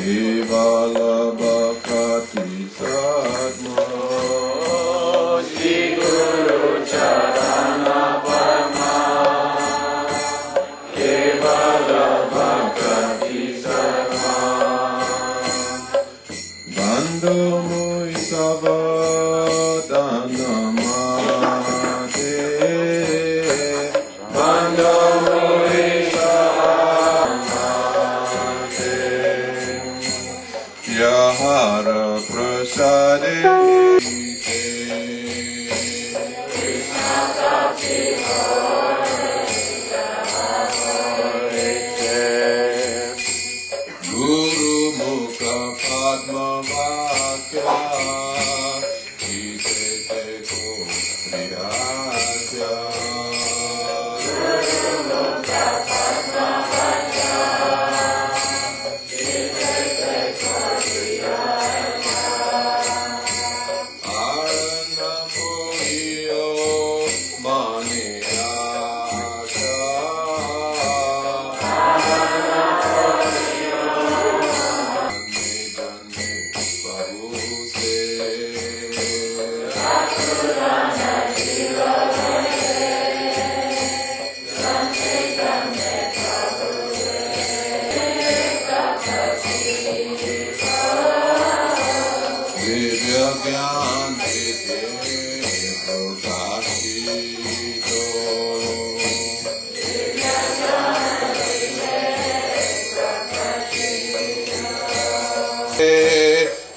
Kevala Bhakti Sadma Shri Guru Charana Parma Kevala Bhakti Sadma Bandhu Mui Savadana Mate Bandhu Mui Yahara Prasade Krishna Bhakti Guru Mukha Padma Vakya Isete Ko Priyasya Guru Mukha Padma Vakya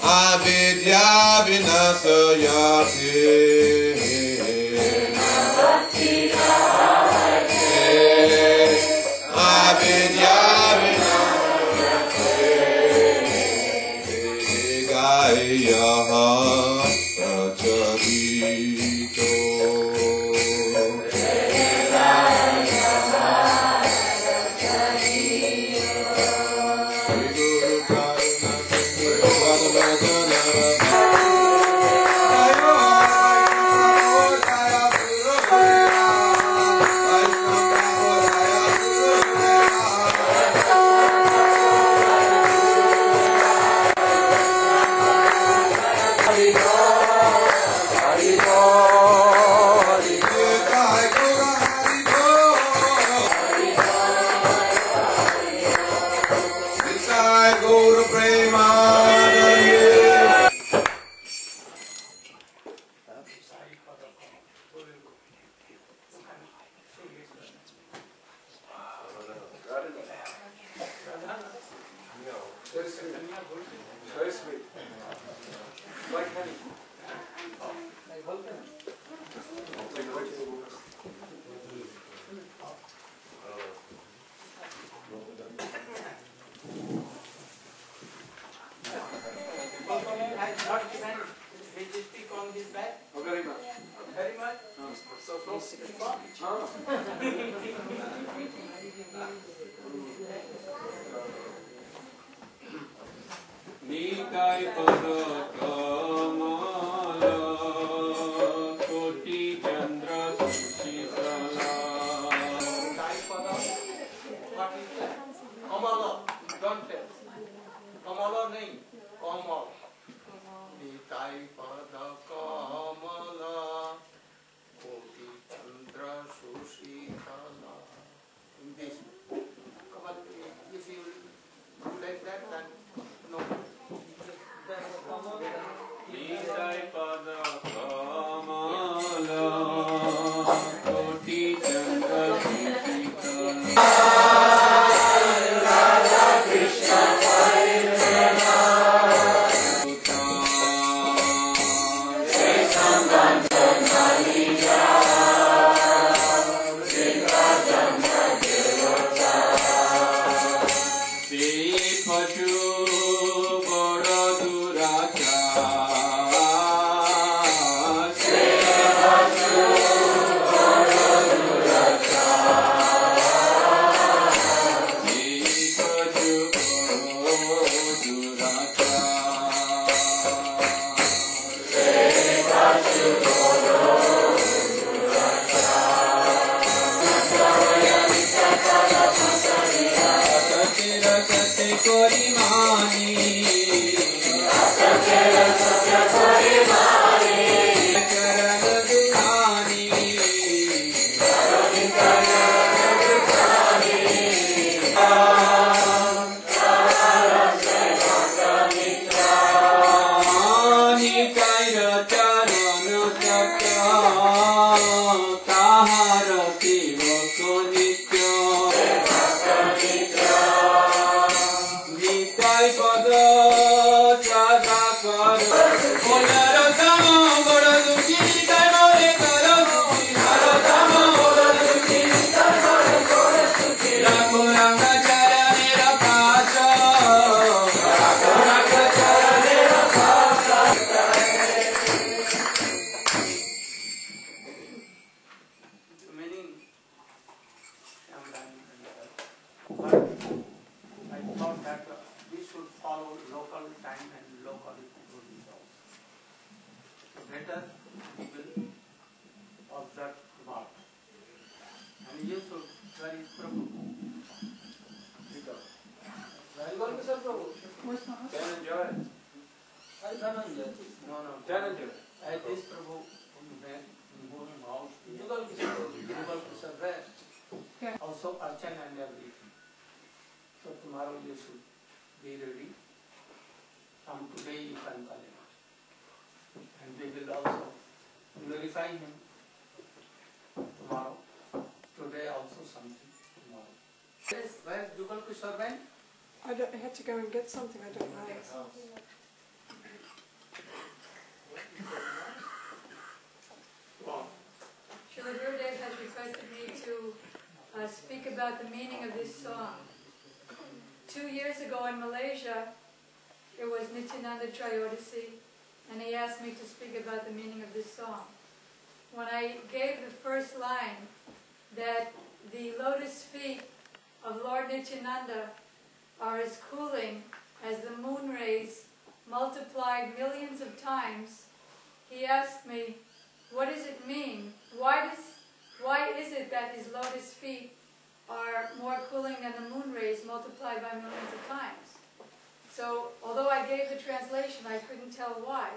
Avidya vinasayate Navati Javate Avidya vinasayate Gayaha Pracharito Very sweet. Like honey. Has not given majestic on his back? Oh, very much. Very much? So Nikai Pada Kamala Koti Chandra Sushitala Nikai Pada, what is that? Kamala, don't tell. Kamala name, Kamala. Nikai Pada Kamala Koti Chandra Sushitala. In this, if you do like that, then no. Nikai Pada Kamala Koti Chandra Sushitala Radha Krishna Paripurna Also Archan and everything. So tomorrow you should be ready. From today you can call him. And we will also glorify him tomorrow. Today also something tomorrow. Where is Jugal Kishore Ben? I had to go and get something, I don't know. Srila Gurudev has requested me to speak about the meaning of this song. 2 years ago in Malaysia, it was Nityananda Trayodasi, and he asked me to speak about the meaning of this song. When I gave the first line, that the lotus feet of Lord Nityananda are as cooling as the moon rays multiplied millions of times, he asked me, what does it mean? Why is it that his lotus feet are more cooling than the moon rays multiplied by millions of times? So, although I gave the translation, I couldn't tell why.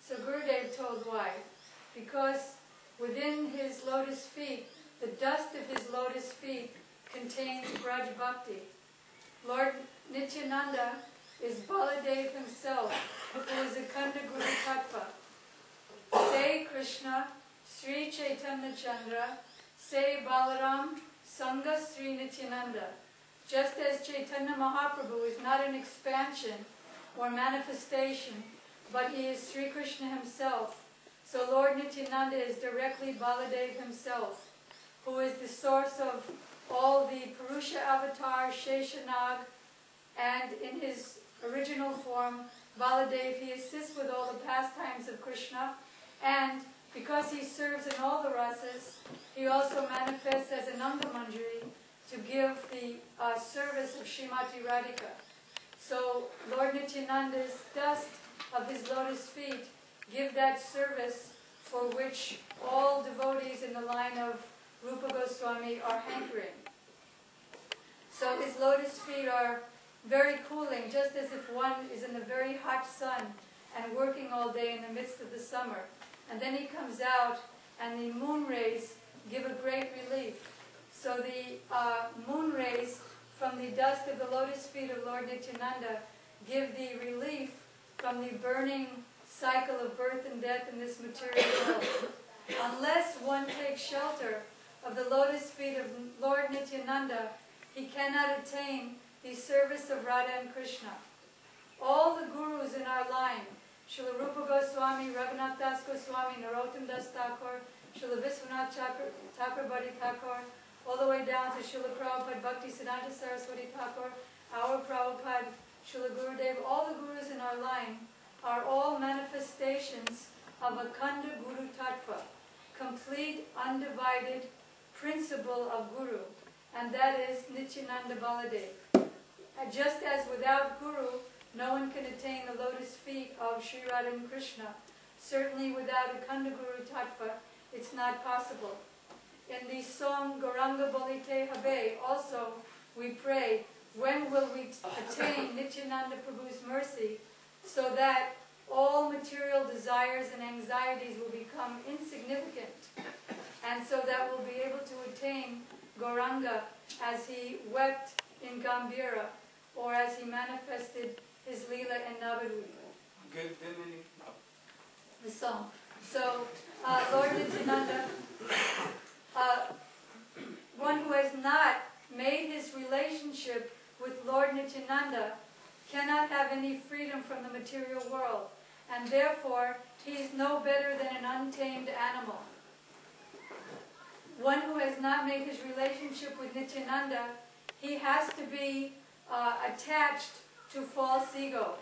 So Gurudev told why. Because within his lotus feet, the dust of his lotus feet contains Braj Bhakti. Lord Nityananda is Baladev himself, who is Akhanda Guru Tattva. Say Krishna, Sri Chaitanya Chandra, say Balaram, Sangha Sri Nityananda. Just as Chaitanya Mahaprabhu is not an expansion or manifestation, but he is Sri Krishna himself, so Lord Nityananda is directly Baladev himself, who is the source of all the Purusha avatars, Sheshanag, and in his original form, Baladev, he assists with all the pastimes of Krishna, and because he serves in all the rasas, he also manifests as an Angamanjari to give the service of Srimati Radhika. So Lord Nityananda's dust of his lotus feet give that service for which all devotees in the line of Rupa Goswami are hankering. So his lotus feet are very cooling, just as if one is in the very hot sun and working all day in the midst of the summer. And then he comes out and the moon rays give a great relief. So the moon rays from the dust of the lotus feet of Lord Nityananda give the relief from the burning cycle of birth and death in this material world. Unless one takes shelter of the lotus feet of Lord Nityananda, he cannot attain the service of Radha and Krishna. All the gurus in our line, Srila Rupa Goswami, Raghunath Das Goswami, Narottam Das Thakur, Srila Viswanath Chakrabarti Thakur, all the way down to Srila Prabhupada Bhakti Siddhanta Saraswati Thakur, our Prabhupada, Srila Gurudev, all the gurus in our line are all manifestations of Akhanda Guru Tattva, complete, undivided principle of Guru, and that is Nityananda Baladev. And just as without Guru, no one can attain the lotus feet of Sri Radha and Krishna, certainly without Akhanda Guru Tattva, it's not possible. In the song Gauranga Bolite Habe, also we pray, when will we attain Nityananda Prabhu's mercy, so that all material desires and anxieties will become insignificant, and so that we'll be able to attain Gauranga as he wept in Gambhira, or as he manifested his Leela in Navadvip. The song. So, Lord Nityananda, one who has not made his relationship with Lord Nityananda cannot have any freedom from the material world, and therefore he is no better than an untamed animal. One who has not made his relationship with Nityananda, he has to be attached to false ego.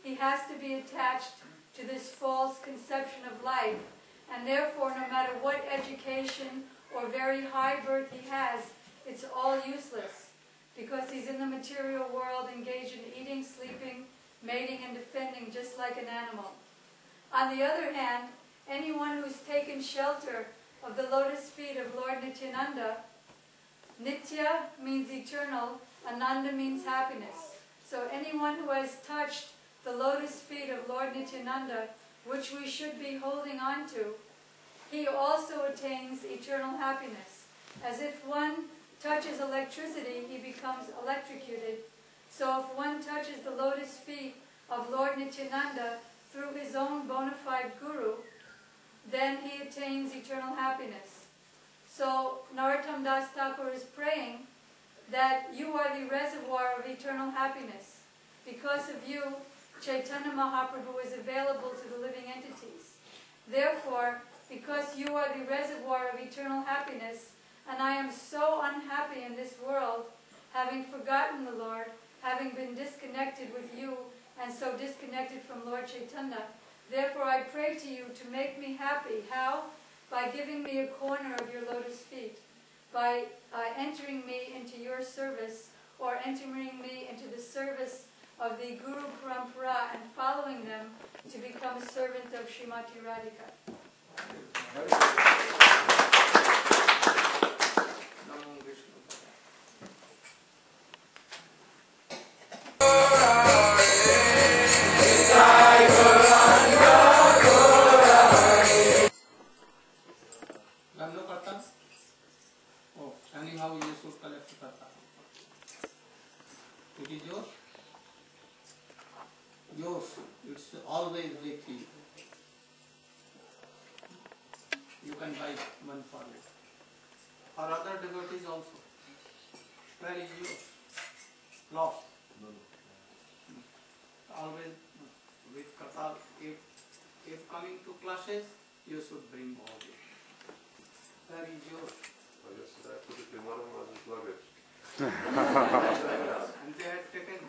He has to be attached to this false conception of life, and therefore no matter what education or very high birth he has, it's all useless, because he's in the material world engaged in eating, sleeping, mating, and defending just like an animal. On the other hand, anyone who's taken shelter of the lotus feet of Lord Nityananda, Nitya means eternal, Ananda means happiness. So anyone who has touched the lotus feet of Lord Nityananda, which we should be holding on to, he also attains eternal happiness. As if one touches electricity, he becomes electrocuted. So if one touches the lotus feet of Lord Nityananda through his own bona fide guru, then he attains eternal happiness. So Narottam Das Thakur is praying that you are the reservoir of eternal happiness. Because of you, Chaitanya Mahaprabhu is available to the living entities. Therefore, because you are the reservoir of eternal happiness, and I am so unhappy in this world, having forgotten the Lord, having been disconnected with you, and so disconnected from Lord Chaitanya, therefore I pray to you to make me happy. How? By giving me a corner of your lotus feet, by entering me into your service, or entering me into the service of the Guru Parampara and following them to become a servant of Srimati Radhika. Oh, anyhow you should collect karta. It is yours? Yours. It's always with you. You can buy one for you. For other devotees also. Where is yours? Lost. Always with karta. If coming to classes, you should bring all this. Where is yours? Yesterday I put it in one of my luggage. And they had taken.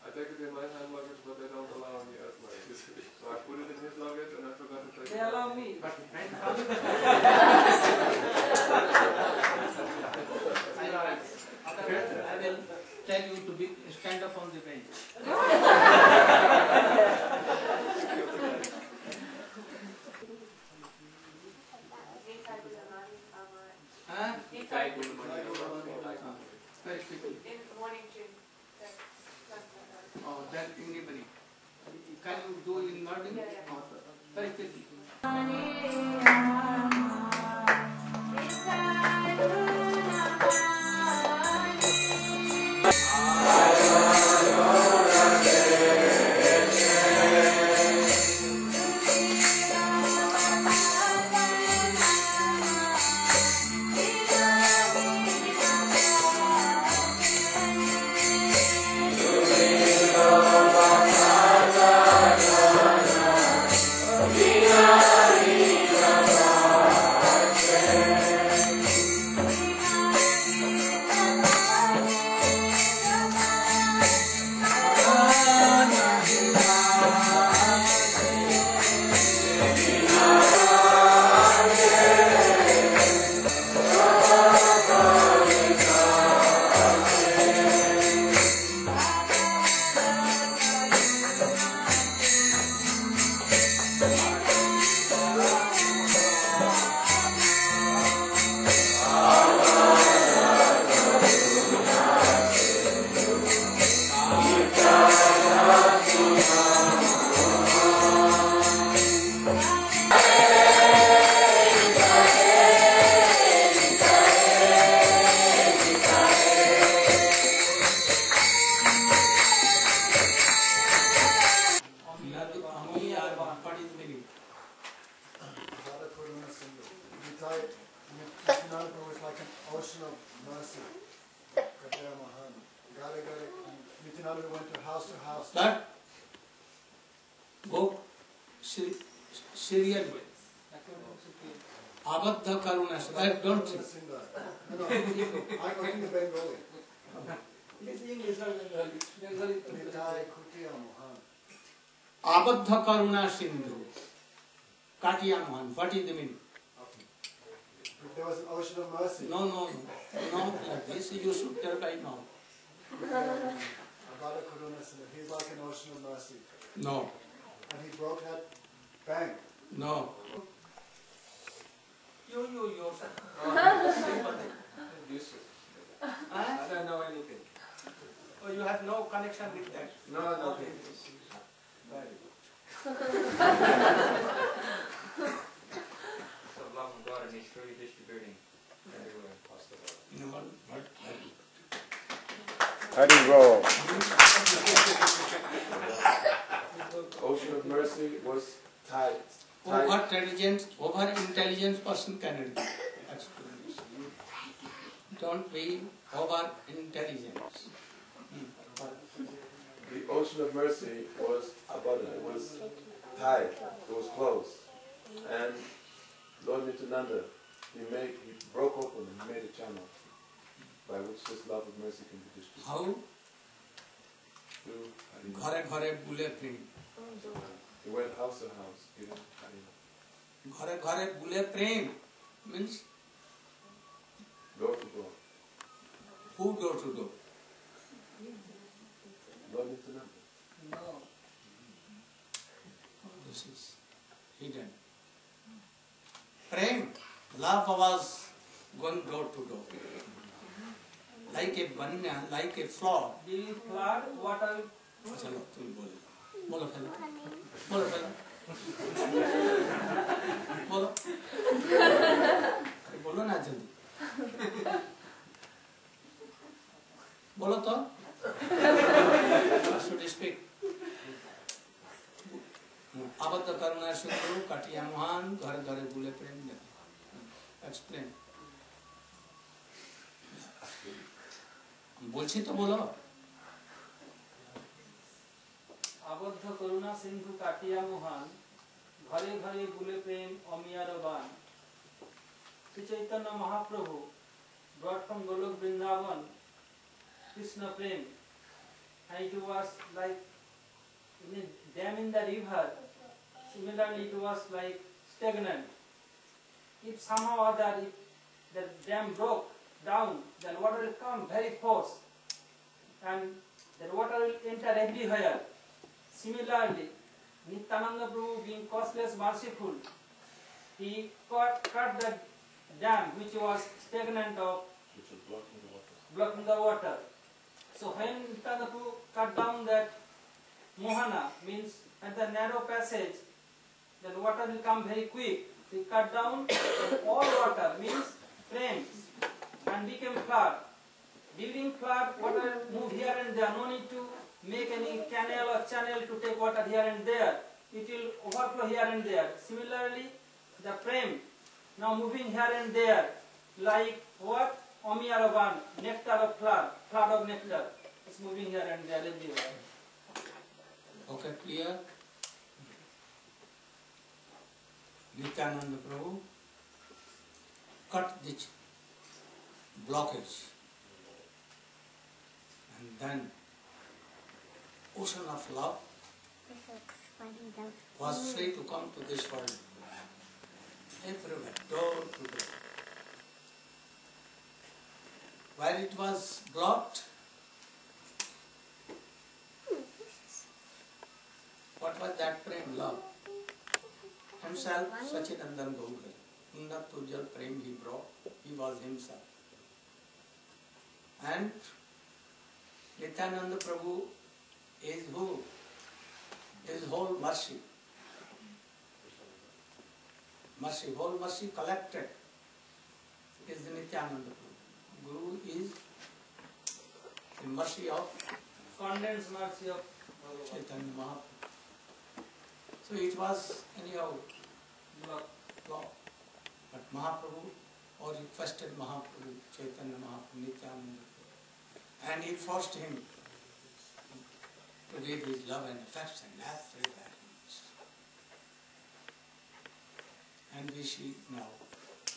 I take it in my hand luggage, but they don't allow me at my city. So I put it in his luggage and I forgot to take it. They allow me. But I will tell you to stand up on the bench. Huh? Very quickly. In the morning gym. Oh, that anybody. Can you do in morning? Yeah, yeah. Oh, very quickly. Hare serial Abadha Karuna. Don't. No, I got in the Bengali. It is English or Bengali. Nitai Kutiya Mohan. Abadha Karuna Sindhu. Katiya Mohan. What is the meaning? There was an ocean of mercy. No. Not like this. You should tell right now. Abada Karuna Sindhu. He's like an ocean of mercy. No. And he broke that bank. No. You. I don't know anything. Oh, you have no connection with that? No, nothing. Very good. So love of God and He's freely distributing everywhere across the world. You know what? Hari Bol. Ocean of mercy was tied. Over intelligent person cannot give explanation. Don't be over intelligent. The ocean of mercy was abundant. It was tied. It was closed. And Lord Nityananda, he broke open and made a channel by which this love of mercy can be distributed. How? Through Ghare ghare bule prem. he went house to house, giving Harina. Ghare ghare bule prem means Door to door. who door to door? Lord Nityananda. No. This is hidden. Prem, love was going door to door. Like a banana, like a flood. Do you flood water? चलो तुम बोलो पहले बोलो अरे बोलो ना जल्दी बोलो तो should speak आबद्ध करुणा सिंधु कटिया महान घर घरे बुले प्रेम नदी explain बोलছি তো बोलो আবদ্ধ করুণা সিন্ধু কাটিয়া মহান ঘরে ঘরে বুলে প্রেম অমিয়ার বান Shri Chaitanya Mahaprabhu brought from Golok Vrindavan Krishna Prem, and it was like in a dam in the river. Similarly, it was like stagnant. If somehow or other if the dam broke down, then water will come very force, and the water will enter everywhere. Similarly, Nityananda Prabhu, being causeless, merciful, he cut the dam which was stagnant of Which was blocking the water. blocking the water. So when Nityananda Prabhu cut down that mohana, means at the narrow passage, then water will come very quick. He cut down and all water, means frames, and became flood. During flood, water moved here and there. No need to make any canal or channel to take water here and there. It will overflow here and there. Similarly, the frame now moving here and there, like what? Omiyaravan, nectar of flood of nectar. It's moving here and there everywhere. Okay, clear? Nityananda Prabhu cut this blockage, and then ocean of love was free to come to this world. Everywhere, door to door. Where it was blocked, what was that prem? Love. Himself, Sachidandan Gaurkar. Unnat Ujjal prem he brought, he was himself. And Nityananda Prabhu is who? His whole mercy. Whole mercy collected is the Nityananda Prabhu. Guru is the mercy of Condensed mercy of Chaitanya Mahaprabhu. So it was anyhow law. But Mahaprabhu, or requested Mahaprabhu, Chaitanya Mahaprabhu, Nityananda Prabhu, and he forced him to give his love and affection. That's very bad. and we see now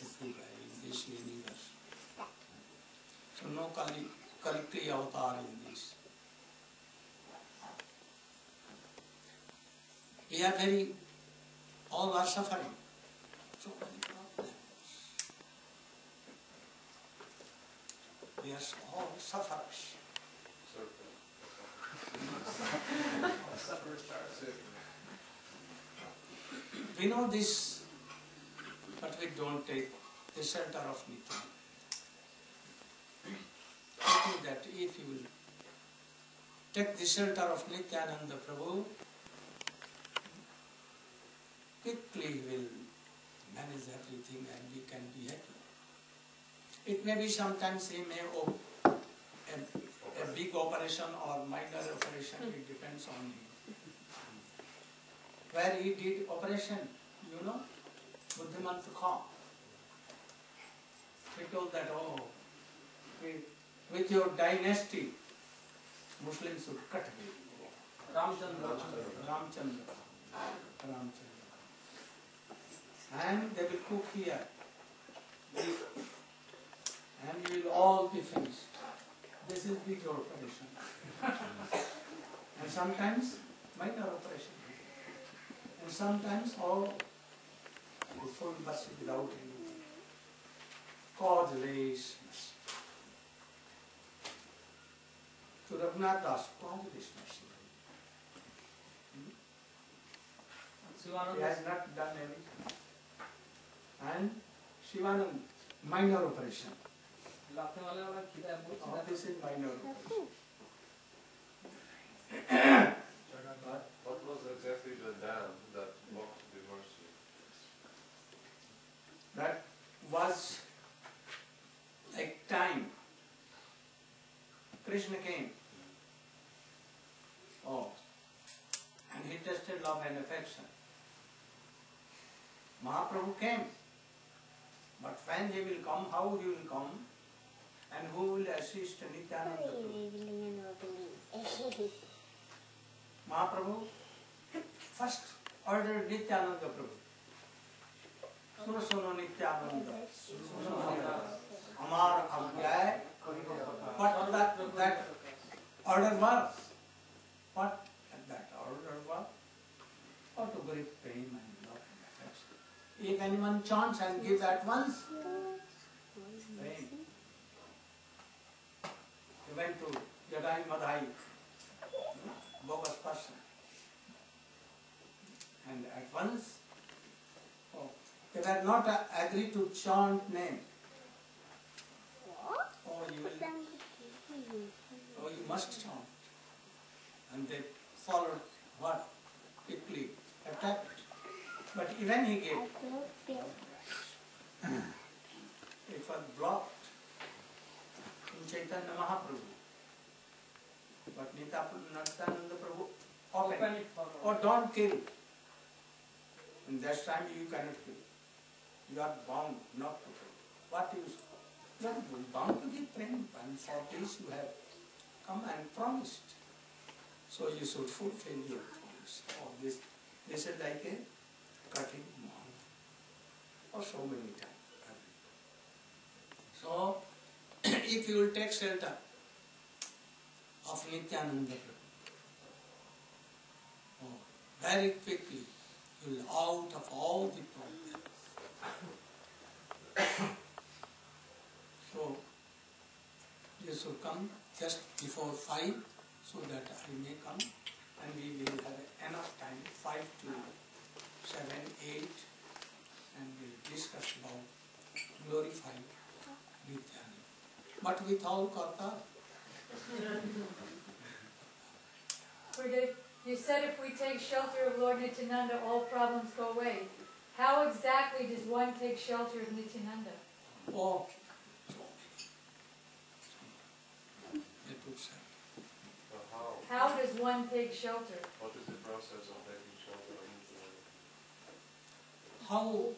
everywhere in this universe. So no Kalki avatar in this. We are all are suffering. So many problems. We are all sufferers. We know this, but we don't take the shelter of Nitya. I think that if you will take the shelter of Nityananda Prabhu, quickly he will manage everything and we can be happy. It may be sometimes he may a big operation or minor operation, it depends on him. Where he did operation, Buddhimant Khan. He told that, with your dynasty, Muslims should cut me. Ramchandra. And they will cook here. And you will all be finished. This is big operation. And sometimes minor operation. And sometimes all the full bus without anything. Causeless. To Raghunath Das, causeless mercy. He has not done anything. And Shivanand, minor operation. All this is minor operation. What was exactly the dam that blocked the mercy? That was like time. Krishna came. And he tested love and affection. Mahaprabhu came. But when he will come, how he will come, and who will assist Nityananda Prabhu? Mahaprabhu first ordered Nityananda Prabhu. Suno Nityananda. Amar Agyay. What that order was? What that order was? Or to bring pain and love and affection. If anyone chants and gives at once, pain. He went to Jadai Madhai, bogus person. And at once, they were not agreed to chant name. You must chant. And they followed what? Quickly attacked. But even he gave. It was blocked in Chaitanya Mahaprabhu. But Nityananda Prabhu opened it. Don't kill. In that time you cannot kill. You are bound not to kill. What is? You are bound to give prem, and for this you have come and promised. So you should fulfill your promise. This is like a cutting mound. Or so many times. So, if you will take shelter of Nityananda Prabhu, very quickly you will out of all the problems. So, you should come just before 5 so that I may come and we will have enough time, 5 to 7, 8, and we'll discuss about glorifying Nityananda. But with all karta. You said if we take shelter of Lord Nityananda, all problems go away. How exactly does one take shelter of Nityananda? Oh, how does one take shelter? What is the process of taking shelter of Nityananda? How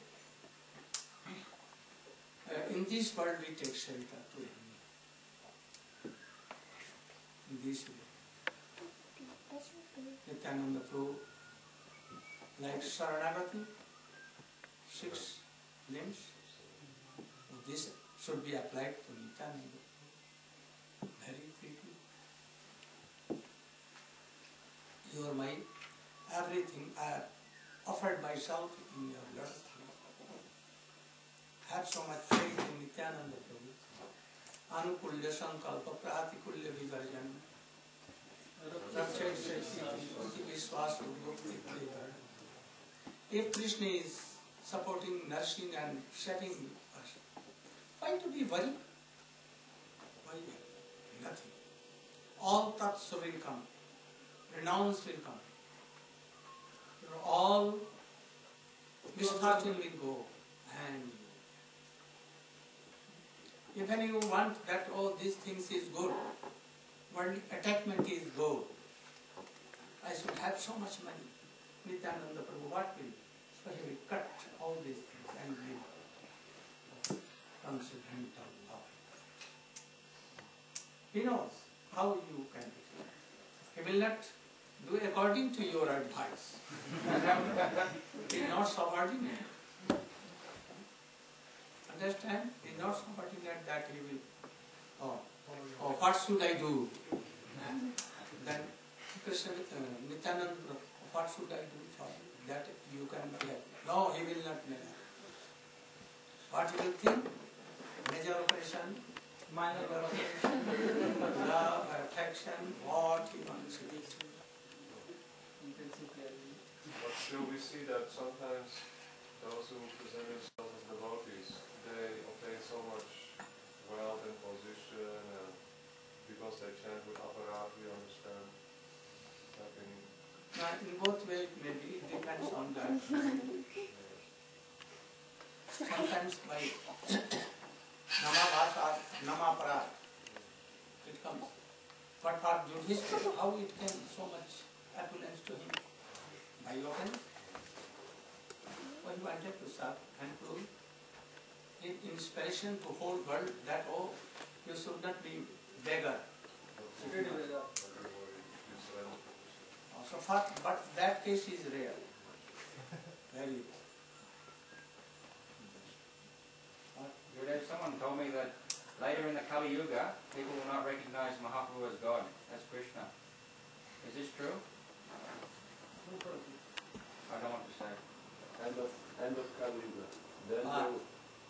in this world we take shelter to him. In this way. Nityananda Prabhu, like Saranagati. 6 limbs. This should be applied to Nityananda very quickly. You are my everything. I have offered myself in your love. Have so much faith in Nityananda Prabhu. Anukulya sankalpa pratikulya vivarjan. If Krishna is supporting, nourishing and setting us, why to be worried? Why? Nothing. All tats will come. Renounce will come. All misfortune will go. And even you want that all these things is good, worldly attachment is good. I should have so much money. Nityananda Prabhu, what will? So he will cut all these things and live transcendental love. He knows how you can do. He will not do according to your advice. He is not subordinate. Understand? He is not subordinate that he will, oh, what should I do? Then Krishna, Nityananda, what should I do for you? That you can be happy. No, he will not measure. What you will think? Major operation, minor operation, love, affection, what he wants to do. But still we see that sometimes those who present themselves as devotees, they obtain so much wealth and position, and because they chant with apparat, we understand. In both ways, maybe it depends on that. Sometimes by namabhasa, namapara, it comes. But for Yudhishthira, how it came so much opulence to him? By offense? When he wanted to serve and to give inspiration to whole world that, oh, you should not be beggar. So far, but that case is rare. Very rare. Gurudev, someone told me that later in the Kali Yuga, people will not recognize Mahaprabhu as God, as Krishna. Is this true? I don't want to say. End of Kali Yuga. Then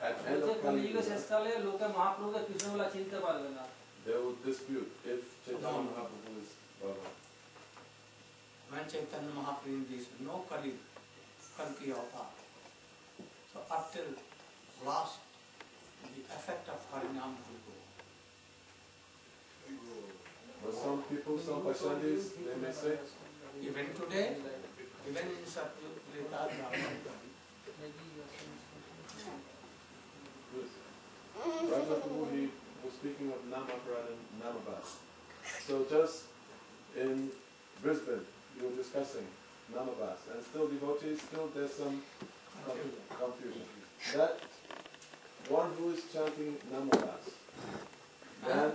at end of Kali Yuga, they will dispute if Chaitanya Mahaprabhu is Bhagavan. When Chaitanya Mahaprabhu is no Kali avatar. So up till last, the effect of Harinam will go. But some people, some Paishandis, they may say, even today, even in Satyuga, Treta, Raja Prabhu, he was speaking of Namaprad and Namabas. So just in Brisbane, you were discussing Namabas, and still devotees, still there's some confusion. That one who is chanting Namabas, then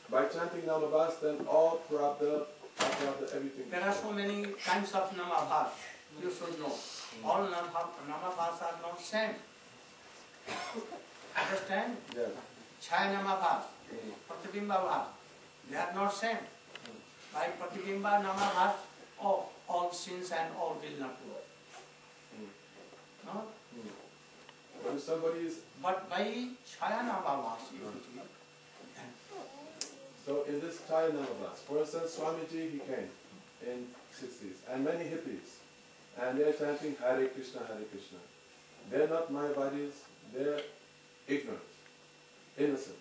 by chanting Namabas, then all Prabda, everything. There are so many kinds of Namabhas, you should know. All Namabhas are not same. Understand? Yes. Chaya Namabhas, Pratibimba Bhas, they are not same. By Pratibimba Namabhas, all sins and all will not go. No? But if somebody is... But by Chaya Namabhas, So in this Chaya Namabhas, for instance, Swamiji, he came in 60s, and many hippies, and they're chanting Hare Krishna, Hare Krishna. They're not Mayavadis, they're ignorant, innocent.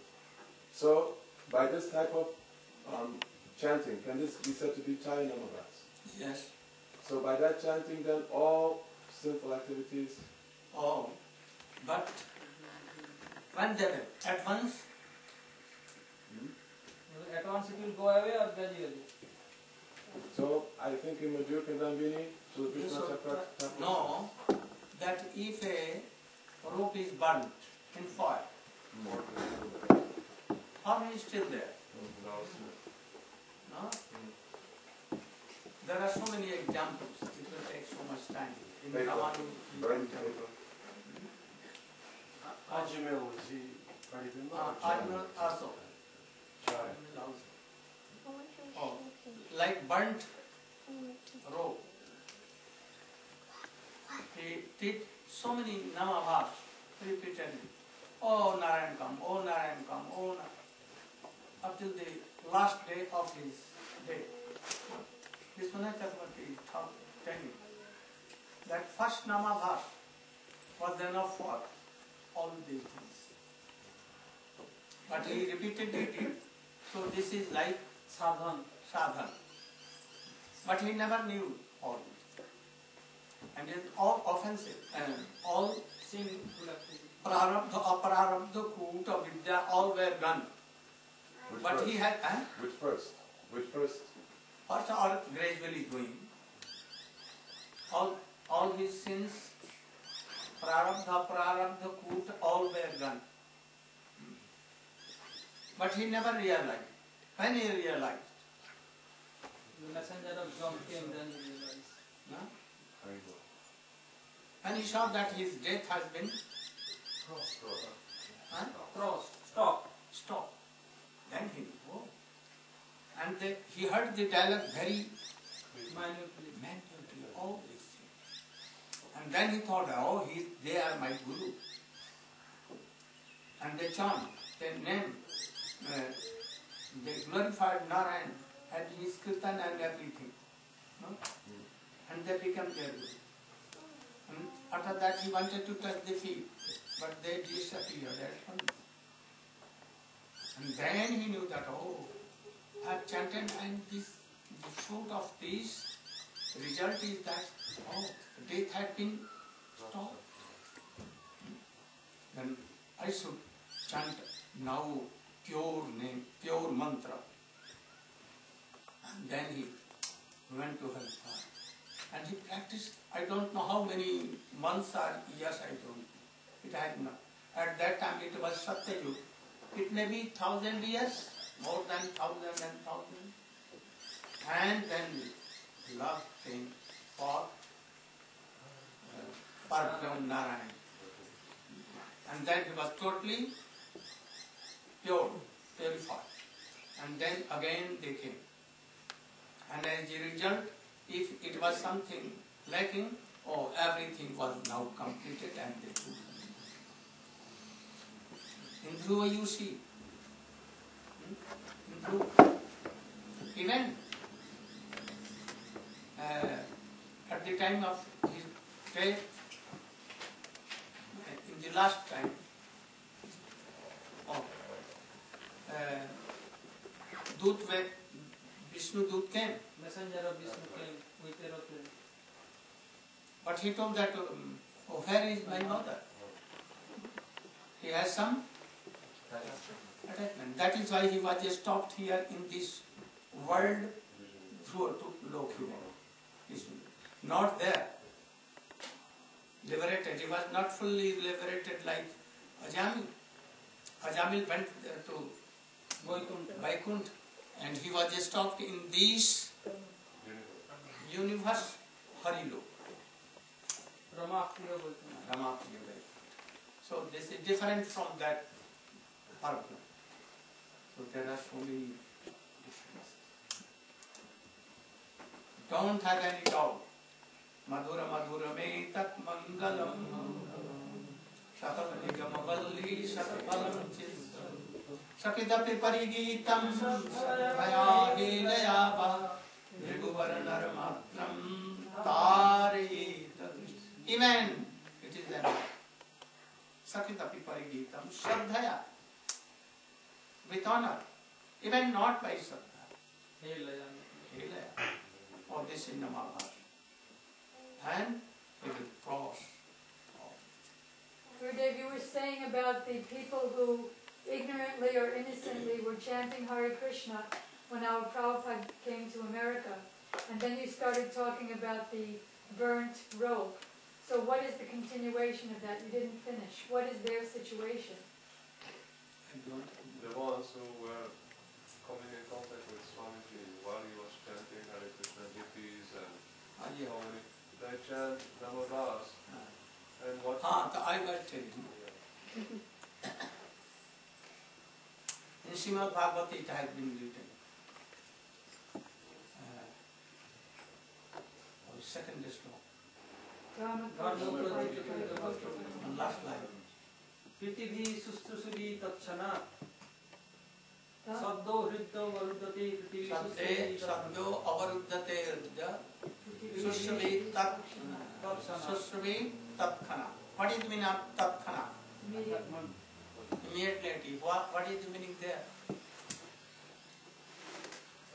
So by this type of chanting, can this be said to be Chaya Namabhas? Yes. So by that chanting, then all sinful activities... Oh, but when they will, at once... At once it will go away or gradually? So I think in Madhur Kandambini, so Krishna Chakra... No, that if a rope is burnt in fire, fire is still there. No? There are so many examples, it will take so much time. In Ramanu, Ajamil, was he Party Bimba? Ajamil also. Chai. Ajamil also. Oh, like burnt rope. He did so many namabhas repeatedly. Oh Narayan come, oh Narayan come, oh Narayan. Up till the last day of his day. Vishwanath Chakravarti is telling that first namabhas was enough for all these things. But he repeatedly did. So this is like sadhan. But he never knew all. And it is all offensive and all sin, prarabdha, apararabdha, kuta, vidya, all were gone. Which But first? he had, Which first? Which first? first all gradually going. All his sins, prarabdha, apararabdha, kuta, all were gone. But he never realized. When he realized, The messenger of God came, then he realized. no? There you go. When he saw that his death has been stopped, then he knew. Oh. And he heard the dialogue very minutely, all these things. And then he thought, oh, they are my guru. And they chant, they name, they glorified Narayan and his kirtan and everything. No? And they became their guru. And after that he wanted to touch the feet, but they disappeared at once. And then he knew that, oh, I have chanted and the fruit of this result is that, oh, death had been stopped. Then I should chant now pure name, pure mantra. And then he went to hellfire. And he practiced, I don't know how many months or years, I don't know. It had not. At that time it was Satyayug. It may be 1,000 years, more than 1,000 and 1,000. And then love came for Parbrahma Narayan. And then he was totally purified. And then again they came. And as a result, if it was something lacking, oh, everything was now completed and they took. In Dhruva you see, in Dhruva, even at the time of his death, in the last time, Vishnu Dut came. Messenger of Vishnu came with aeroplane. But he told that, oh, where is my mother? He has some attachment. That is why he was stopped here in this world through Lokhi. Not there. Liberated. He was not fully liberated like Ajamil. Ajamil went to Vaikuntha and he was stopped in this universe, Harilo. Ramapriya Vaikuntha. So this is different from that Parabhupada. So there are so many differences. Don't have any doubt. Madhura Madhura me tat mangalam Sakala nigama valli sakapalam chis Sakitapi parigitam Maya hilayava Vriguvara matram Tari. Even it is enough. Sakitapi parigitam Shraddhaya, with honor, even not by Shraddha. Hilaya. Or this in the Mahabharata. And it will cross. Gurudev, you were saying about the people who ignorantly or innocently were chanting Hare Krishna when our Prabhupada came to America. And then you started talking about the burnt rope. So what is the continuation of that? You didn't finish. What is their situation? The ones who were coming in contact with Swamiji while he was chanting Hare Krishna Dittis and so many, they chant Namavas and what... I will tell you. In Srimad Bhagavata it has been written. Second sloka. Last line. पृथिवी सुश्रुषुरी तत्क्षणा सद्यो हृद्यो वरुद्धते पृथिवी सद्यो अवरुद्धते सुश्रुवी तत्क्षणा. What is the meaning of tatkhana? Immediately. What is the meaning there?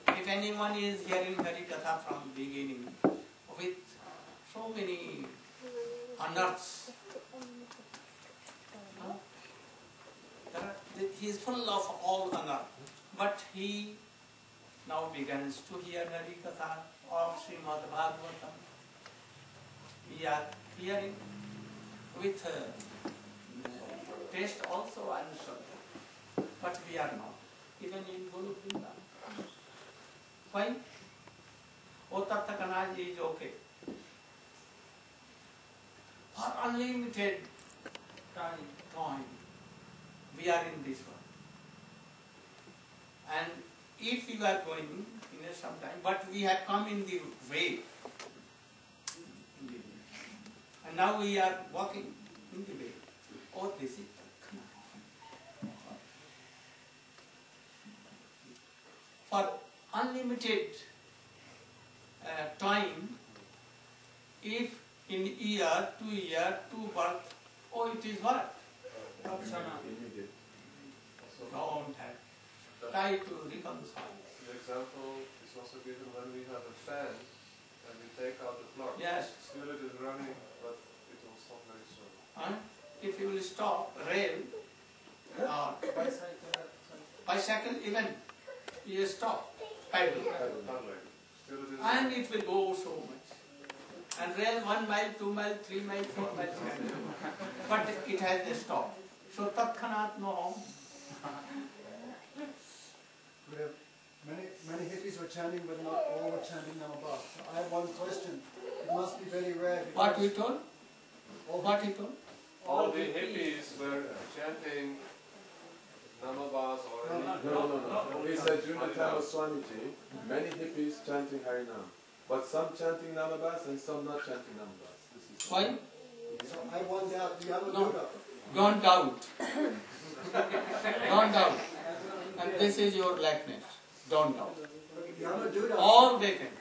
If anyone is hearing Harikatha from beginning with so many unearths, he is full of all honor, but he now begins to hear Harikatha of Srimad Bhagavatam. We are hearing with taste also and so, but we are not, even in Guru Vrindavan. Why? O Tattva is okay. For unlimited time, we are in this world. And if you are going in some time, but we have come in the way, and now we are walking in the way. Oh, this is for unlimited time, if in year, 2 year, 2 birth, oh, it is what? Don't have. Try to reconcile. The example is also given when we have a fan and we take out the plug. Yes. Still it is running, but it will stop very soon. If you will stop rail or bicycle, even you stop pedal, and it will go so much. And rail 1 mile, 2 mile, 3 mile, 4 miles, but it has a stop. So tatkhanat no harm. Many hippies were chanting, but not all were chanting Namabas. So I have one question. It must be very rare. What we told? What he told? All the hippies were chanting Namabas or No. He said during the time of Swamiji, many hippies chanting Harinam. But some chanting Namabas and some not chanting Namabas. This is Why? So I want out the Yamaduta. No. Don't doubt. Don't doubt. And this is your likeness. Don't doubt. Yamaduta. All they can.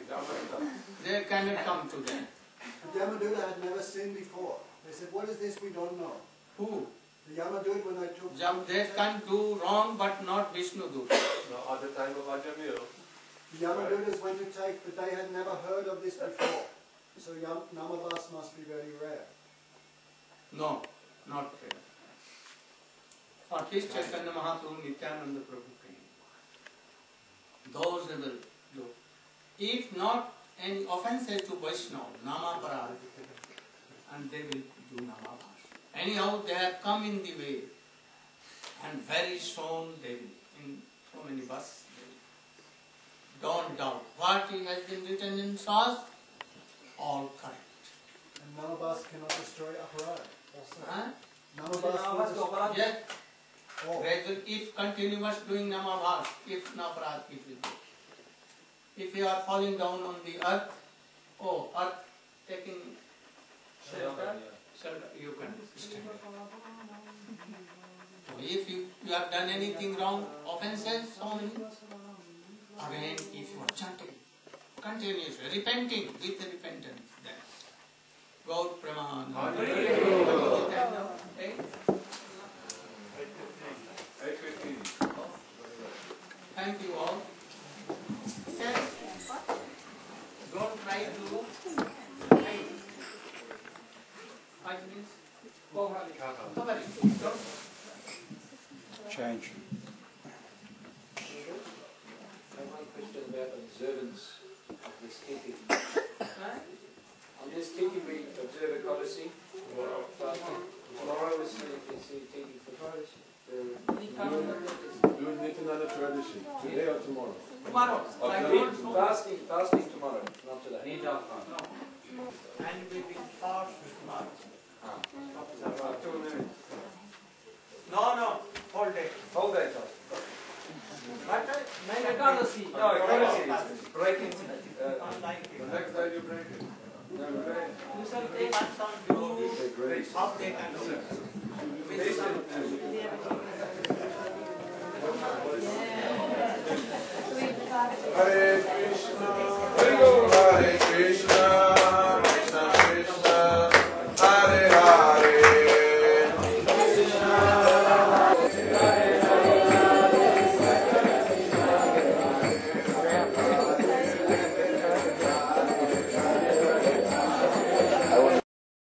They cannot come to them. Yamaduta had never seen before. They said, what is this we don't know? Who? The Yamadut when I took... They can do wrong but not Vishnu do. Now at the time of Ajamil, The Yamadutas went to take, but they had never heard of this before. So Namabas must be very rare. No, not fair. For this Chaitanya Mahaprabhu, Nityananda Prabhu came. Those they will do. If not any offenses to Vaishnava, Namaparad, and they will do Namabhas. Anyhow, they have come in the way, and very soon they will, in so many verses, don't doubt. What has been written in Shastra, all correct. And Namabas cannot destroy Aparad. Huh? Namabas will destroy... Yes. Oh. If continuous doing Namabhas, if Naparad, it will go. If you are falling down on the earth, earth taking shelter, you can stand. So if you have done anything wrong, offenses, so many, again, if you are chanting, continuously, repenting with repentance, then Gaur Praman. Thank you all. Yes. Don't try to 5 minutes. Change. I have one question about observance of this tithi. On this tithi we observe a Kodasi. Tomorrow is the tithi for do Nityananda tradition, today or tomorrow? Tomorrow. Fasting tomorrow, not today. And we will fast tomorrow. No, whole day. Whole day fasting. Ekadashi. No, Ekadashi is breaking. The next day you break it. You shall take Hare Krishna. Hare